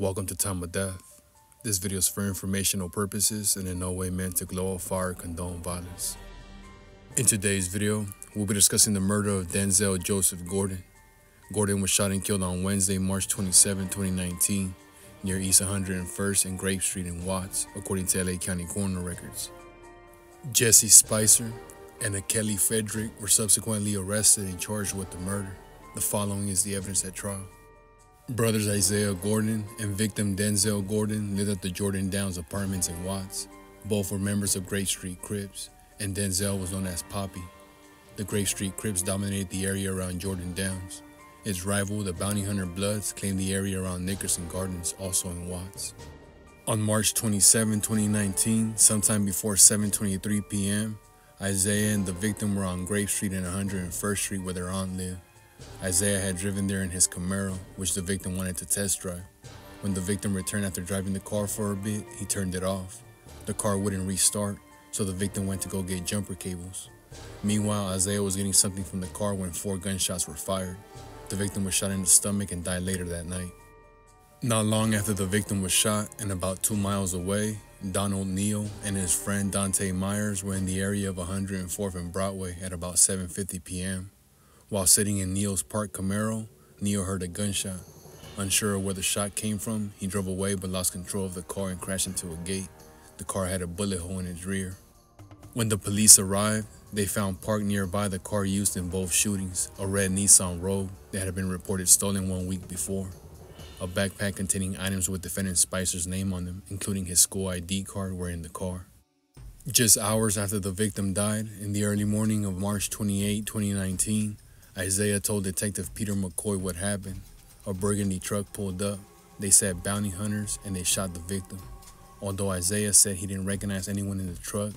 Welcome to Time of Death. This video is for informational purposes and in no way meant to glorify or condone violence. In today's video, we'll be discussing the murder of Denzel Joseph Gordon. Gordon was shot and killed on Wednesday, March 27, 2019, near East 101st and Grape Street in Watts, according to LA County coroner records. Jesse Spicer and Kelly Frederick were subsequently arrested and charged with the murder. The following is the evidence at trial. Brothers Isaiah Gordon and victim Denzel Gordon lived at the Jordan Downs apartments in Watts. Both were members of Grape Street Crips, and Denzel was known as Poppy. The Grape Street Crips dominated the area around Jordan Downs. Its rival, the Bounty Hunter Bloods, claimed the area around Nickerson Gardens, also in Watts. On March 27, 2019, sometime before 7:23 p.m., Isaiah and the victim were on Grape Street and 101st Street where their aunt lived. Isaiah had driven there in his Camaro, which the victim wanted to test drive. When the victim returned after driving the car for a bit, he turned it off. The car wouldn't restart, so the victim went to go get jumper cables. Meanwhile, Isaiah was getting something from the car when 4 gunshots were fired. The victim was shot in the stomach and died later that night. Not long after the victim was shot, and about 2 miles away, Donald Neal and his friend Dante Myers were in the area of 104th and Broadway at about 7:50 p.m. While sitting in Neal's parked Camaro, Neal heard a gunshot. Unsure of where the shot came from, he drove away but lost control of the car and crashed into a gate. The car had a bullet hole in its rear. When the police arrived, they found parked nearby the car used in both shootings, a red Nissan Rogue that had been reported stolen 1 week before. A backpack containing items with defendant Spicer's name on them, including his school ID card, were in the car. Just hours after the victim died, in the early morning of March 28, 2019, Isaiah told Detective Peter McCoy what happened. A burgundy truck pulled up. They said bounty hunters and they shot the victim. Although Isaiah said he didn't recognize anyone in the truck,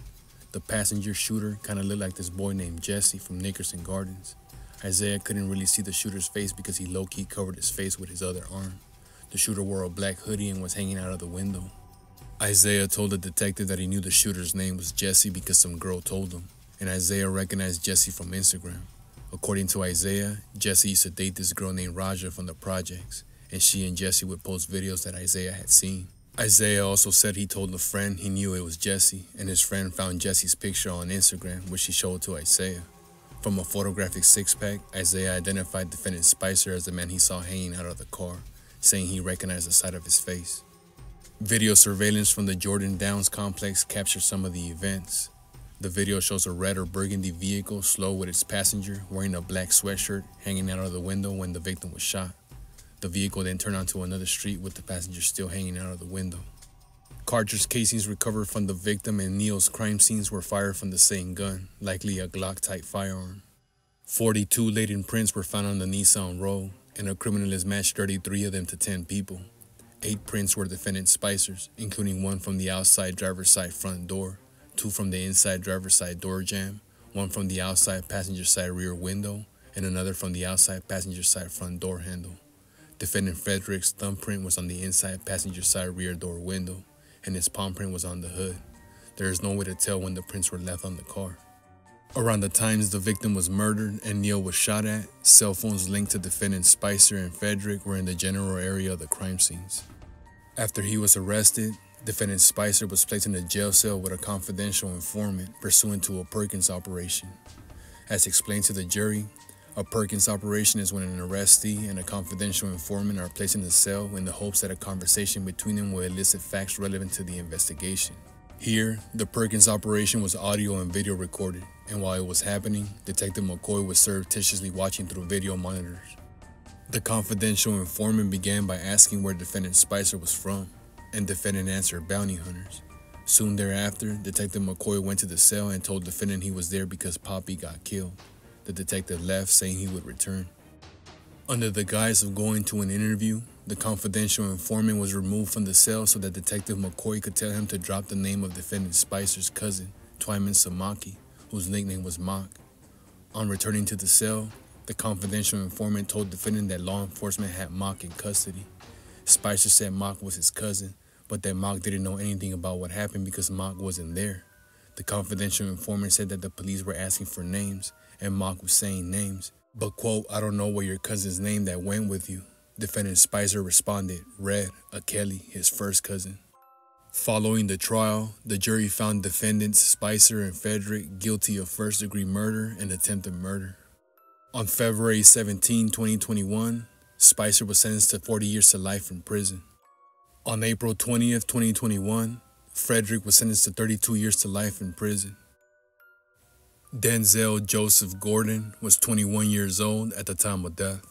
the passenger shooter kind of looked like this boy named Jesse from Nickerson Gardens. Isaiah couldn't really see the shooter's face because he low-key covered his face with his other arm. The shooter wore a black hoodie and was hanging out of the window. Isaiah told the detective that he knew the shooter's name was Jesse because some girl told him, and Isaiah recognized Jesse from Instagram. According to Isaiah, Jesse used to date this girl named Raja from the projects, and she and Jesse would post videos that Isaiah had seen. Isaiah also said he told a friend he knew it was Jesse, and his friend found Jesse's picture on Instagram, which he showed to Isaiah. From a photographic six-pack, Isaiah identified defendant Spicer as the man he saw hanging out of the car, saying he recognized the side of his face. Video surveillance from the Jordan Downs complex captured some of the events. The video shows a red or burgundy vehicle slow with its passenger wearing a black sweatshirt hanging out of the window when the victim was shot. The vehicle then turned onto another street with the passenger still hanging out of the window. Cartridge casings recovered from the victim and Neal's crime scenes were fired from the same gun, likely a Glock-type firearm. 42 latent prints were found on the Nissan Rogue, and a criminalist matched 33 of them to 10 people. 8 prints were defendant Spicer's, including 1 from the outside driver's side front door, 2 from the inside driver's side door jamb, 1 from the outside passenger side rear window, and another from the outside passenger side front door handle. Defendant Frederick's thumbprint was on the inside passenger side rear door window, and his palm print was on the hood. There is no way to tell when the prints were left on the car. Around the times the victim was murdered and Neal was shot at, cell phones linked to defendants Spicer and Frederick were in the general area of the crime scenes. After he was arrested, defendant Spicer was placed in a jail cell with a confidential informant pursuant to a Perkins operation. As explained to the jury, a Perkins operation is when an arrestee and a confidential informant are placed in a cell in the hopes that a conversation between them will elicit facts relevant to the investigation. Here, the Perkins operation was audio and video recorded, and while it was happening, Detective McCoy was surreptitiously watching through video monitors. The confidential informant began by asking where defendant Spicer was from, and defendant answered bounty hunters. Soon thereafter, Detective McCoy went to the cell and told defendant he was there because Poppy got killed. The detective left, saying he would return. Under the guise of going to an interview, the confidential informant was removed from the cell so that Detective McCoy could tell him to drop the name of defendant Spicer's cousin, Twyman Samaki, whose nickname was Mock. On returning to the cell, the confidential informant told defendant that law enforcement had Mock in custody. Spicer said Mock was his cousin, but that Mock didn't know anything about what happened because Mock wasn't there. The confidential informant said that the police were asking for names, and Mock was saying names, but quote, "I don't know what your cousin's name that went with you." Defendant Spicer responded, Red, a Kelly, his first cousin. Following the trial, the jury found defendants Spicer and Frederick guilty of first-degree murder and attempted murder. On February 17, 2021, Spicer was sentenced to 40 years to life in prison. On April 20th, 2021, Frederick was sentenced to 32 years to life in prison. Denzel Joseph Gordon was 21 years old at the time of death.